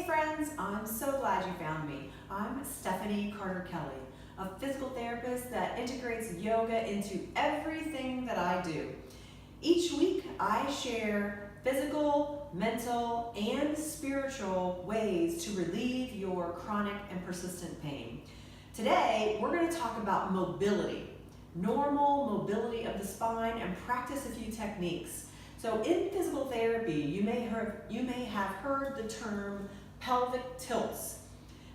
friends, I'm so glad you found me. I'm Stephanie Carter-Kelly, a physical therapist that integrates yoga into everything that I do. Each week I share physical, mental, and spiritual ways to relieve your chronic and persistent pain. Today we're going to talk about mobility, normal mobility of the spine, and practice a few techniques. So in physical therapy, you may have heard the term pelvic tilts.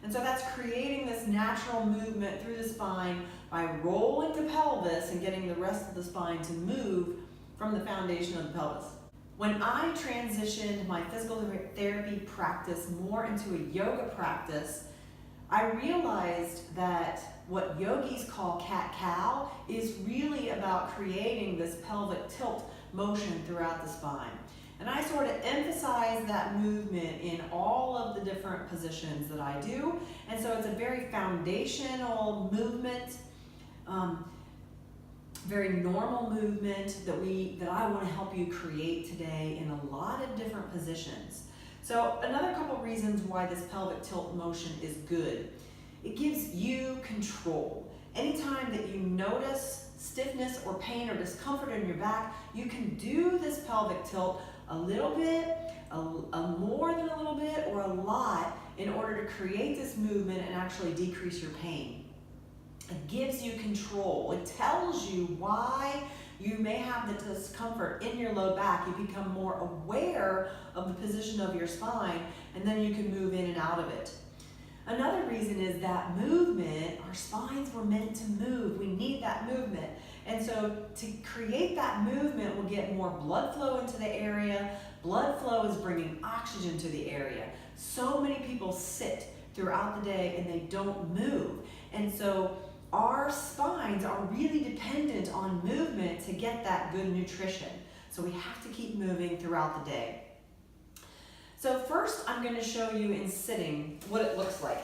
And so that's creating this natural movement through the spine by rolling the pelvis and getting the rest of the spine to move from the foundation of the pelvis. When I transitioned my physical therapy practice more into a yoga practice, I realized that what yogis call cat-cow is really about creating this pelvic tilt motion throughout the spine. And I sort of emphasize that movement in all of the different positions that I do. And so it's a very foundational movement, very normal movement that I want to help you create today in a lot of different positions. So another couple reasons why this pelvic tilt motion is good. It gives you control. Anytime that you notice stiffness or pain or discomfort in your back, you can do this pelvic tilt a little bit, more than a little bit, or a lot in order to create this movement and actually decrease your pain. It gives you control. It tells you why you may have the discomfort in your low back. You become more aware of the position of your spine, and then you can move in and out of it. Another reason is that movement, our spines were meant to move. We need that movement. And so to create that movement, we'll get more blood flow into the area. Blood flow is bringing oxygen to the area. So many people sit throughout the day and they don't move. And so our spines are really dependent on movement to get that good nutrition. So we have to keep moving throughout the day. So first, I'm going to show you in sitting what it looks like.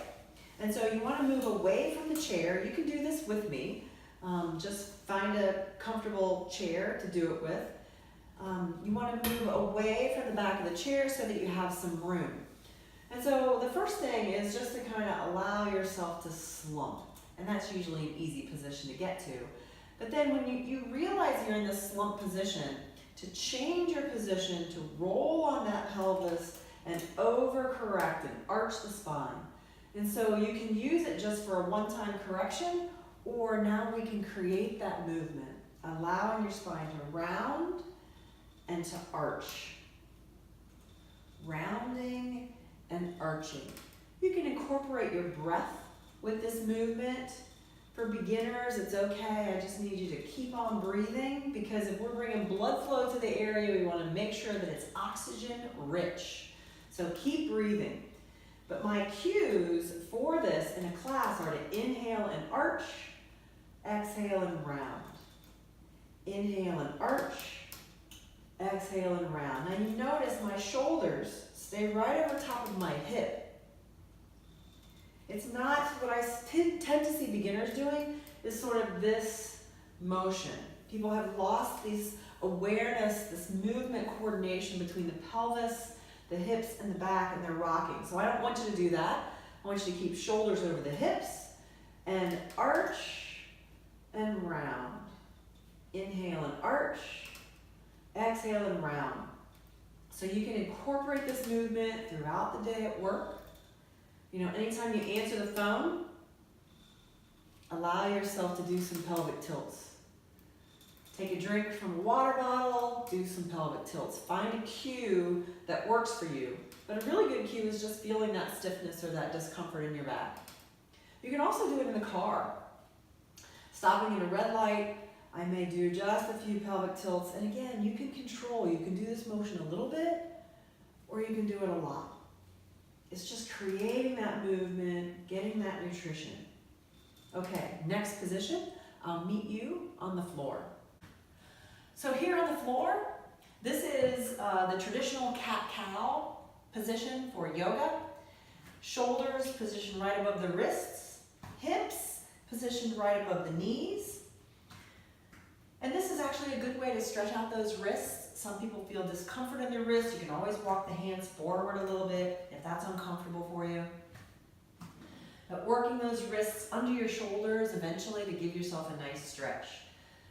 And so you want to move away from the chair. You can do this with me. Just find a comfortable chair to do it with. You want to move away from the back of the chair so that you have some room. And so the first thing is just to kind of allow yourself to slump. And that's usually an easy position to get to. But then when you realize you're in this slump position, to change your position, to roll on that pelvis and overcorrect and arch the spine. And so you can use it just for a one-time correction, or now we can create that movement, allowing your spine to round and to arch. Rounding and arching. You can incorporate your breath with this movement. For beginners, it's okay. I just need you to keep on breathing, because if we're bringing blood flow to the area, we want to make sure that it's oxygen rich. So keep breathing. But my cues for this in a class are to inhale and arch, exhale and round. Inhale and arch, exhale and round. Now you notice my shoulders stay right over top of my hip. It's not what I tend to see beginners doing is sort of this motion. People have lost this awareness, this movement coordination between the pelvis, the hips, and the back, and they're rocking. So I don't want you to do that. I want you to keep shoulders over the hips and arch and round. Inhale and arch, exhale and round. So you can incorporate this movement throughout the day at work. You know, anytime you answer the phone, allow yourself to do some pelvic tilts. Take a drink from a water bottle, do some pelvic tilts. Find a cue that works for you. But a really good cue is just feeling that stiffness or that discomfort in your back. You can also do it in the car. Stopping at a red light, I may do just a few pelvic tilts. And again, you can control. You can do this motion a little bit, or you can do it a lot. It's just creating that movement, getting that nutrition. Okay, next position, I'll meet you on the floor. So here on the floor, this is the traditional cat-cow position for yoga. Shoulders positioned right above the wrists, hips positioned right above the knees. And this is actually a good way to stretch out those wrists some people feel discomfort in their wrist, you can always walk the hands forward a little bit if that's uncomfortable for you. But working those wrists under your shoulders eventually to give yourself a nice stretch.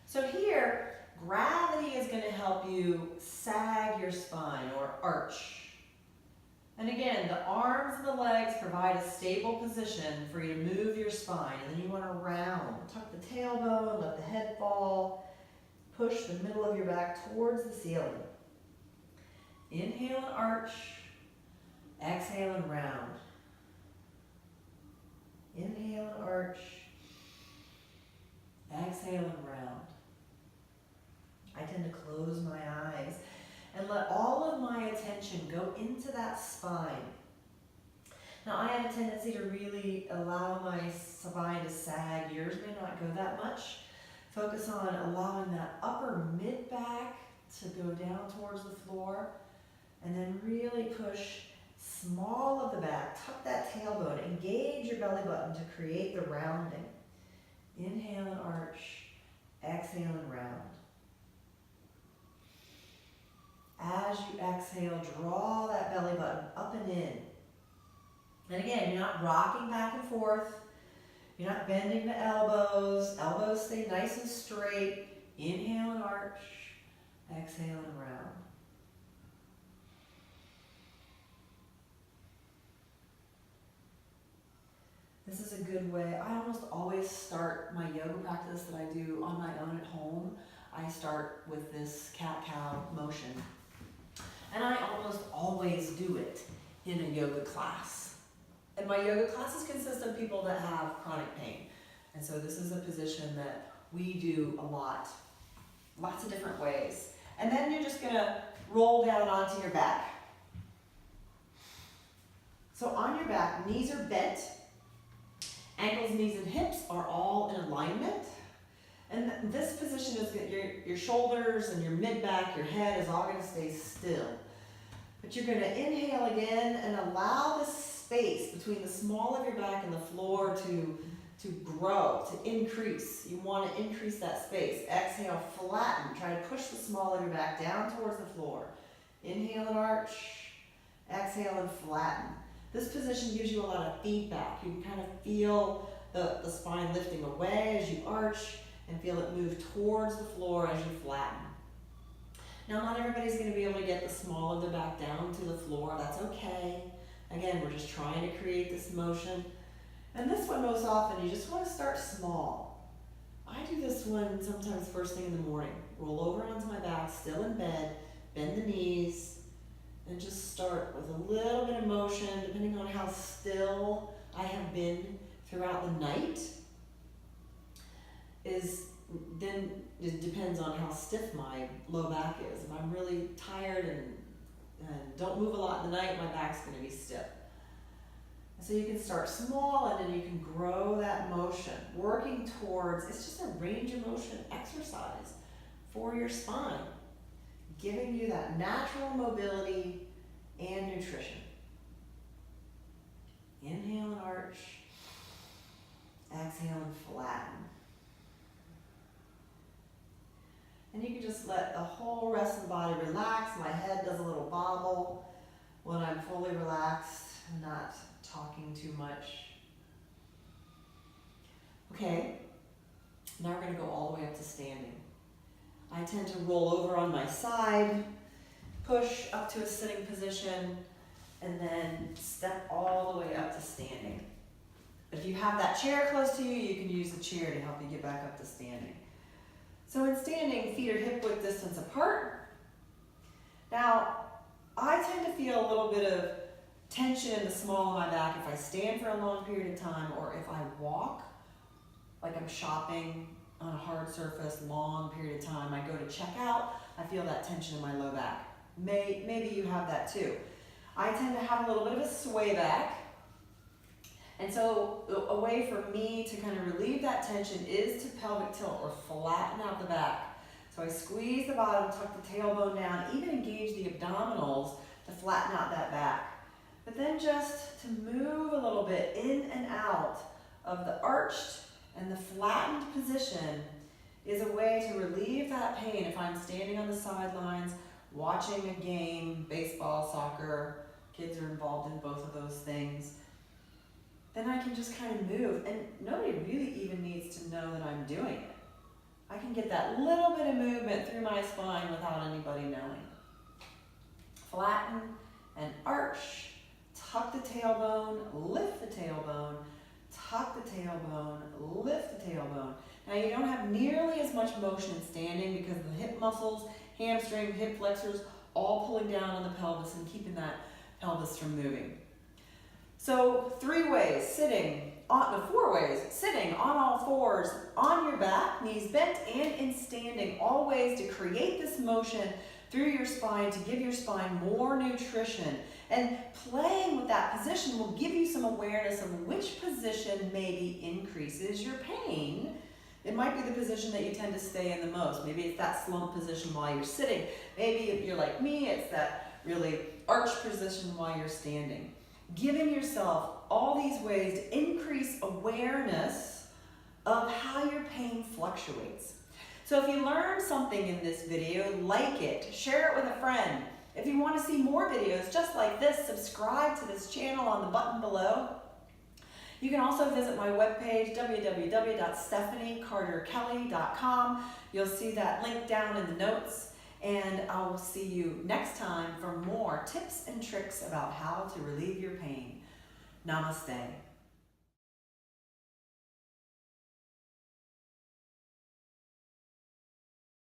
So here, gravity is going to help you sag your spine or arch. And again, the arms and the legs provide a stable position for you to move your spine. And then you want to round. Tuck the tailbone, let the head fall. Push the middle of your back towards the ceiling. Inhale and arch. Exhale and round. Inhale and arch. Exhale and round. I tend to close my eyes and let all of my attention go into that spine. Now I have a tendency to really allow my spine to sag. Yours may not go that much. Focus on allowing that upper mid-back to go down towards the floor, and then really push small of the back. Tuck that tailbone. Engage your belly button to create the rounding. Inhale and arch. Exhale and round. As you exhale, draw that belly button up and in. And again, you're not rocking back and forth. You're not bending the elbows. Elbows stay nice and straight. Inhale and arch. Exhale and round. This is a good way. I almost always start my yoga practice that I do on my own at home. I start with this cat-cow motion. And I almost always do it in a yoga class. And my yoga classes consist of people that have chronic pain. And so this is a position that we do a lot, lots of different ways. And then you're just gonna roll down onto your back. So on your back, knees are bent. Ankles, knees, and hips are all in alignment. And this position is good. Your shoulders and your mid-back, your head is all going to stay still. But you're going to inhale again and allow the space between the small of your back and the floor to grow, to increase. You want to increase that space. Exhale, flatten. Try to push the small of your back down towards the floor. Inhale and arch. Exhale and flatten. This position gives you a lot of feedback. You can kind of feel the spine lifting away as you arch, and feel it move towards the floor as you flatten. Now, not everybody's going to be able to get the small of the back down to the floor. That's okay. Again, we're just trying to create this motion. And this one, most often, you just want to start small. I do this one sometimes first thing in the morning. Roll over onto my back, still in bed, bend the knees, and just start with a little bit of motion, depending on how still I have been throughout the night. Then it depends on how stiff my low back is. If I'm really tired and don't move a lot in the night, my back's going to be stiff. So you can start small and then you can grow that motion, working towards, it's just a range of motion exercise for your spine, giving you that natural mobility and nutrition. Inhale and arch. Exhale and flatten. And you can just let the whole rest of the body relax. My head does a little bobble when I'm fully relaxed and not talking too much. Okay, now we're going to go all the way up to standing. I tend to roll over on my side, push up to a sitting position, and then step all the way up to standing. If you have that chair close to you, you can use the chair to help you get back up to standing. So in standing, feet are hip width distance apart. Now, I tend to feel a little bit of tension in the small of my back if I stand for a long period of time, or if I walk, like I'm shopping on a hard surface, long period of time. I go to check out, I feel that tension in my low back. Maybe you have that too. I tend to have a little bit of a sway back. And so a way for me to kind of relieve that tension is to pelvic tilt or flatten out the back. So I squeeze the bottom, tuck the tailbone down, even engage the abdominals to flatten out that back. But then just to move a little bit in and out of the arched and the flattened position is a way to relieve that pain if I'm standing on the sidelines watching a game, baseball, soccer, kids are involved in both of those things, then I can just kind of move, and nobody really even needs to know that I'm doing it. I can get that little bit of movement through my spine without anybody knowing. Flatten and arch. Tuck the tailbone, lift the tailbone, tuck the tailbone, lift the tailbone. Now you don't have nearly as much motion in standing because of the hip muscles, hamstring, hip flexors, all pulling down on the pelvis and keeping that pelvis from moving. So 4 ways, sitting on all fours, on your back, knees bent, and in standing, all ways to create this motion through your spine to give your spine more nutrition. And playing with that position will give you some awareness of which position maybe increases your pain. It might be the position that you tend to stay in the most. Maybe it's that slump position while you're sitting. Maybe if you're like me, it's that really arched position while you're standing. Giving yourself all these ways to increase awareness of how your pain fluctuates. So if you learned something in this video, like it, share it with a friend. If you want to see more videos just like this, subscribe to this channel on the button below. You can also visit my webpage, www.stephaniecarterkelly.com. You'll see that link down in the notes, and I will see you next time for more tips and tricks about how to relieve your pain. Namaste.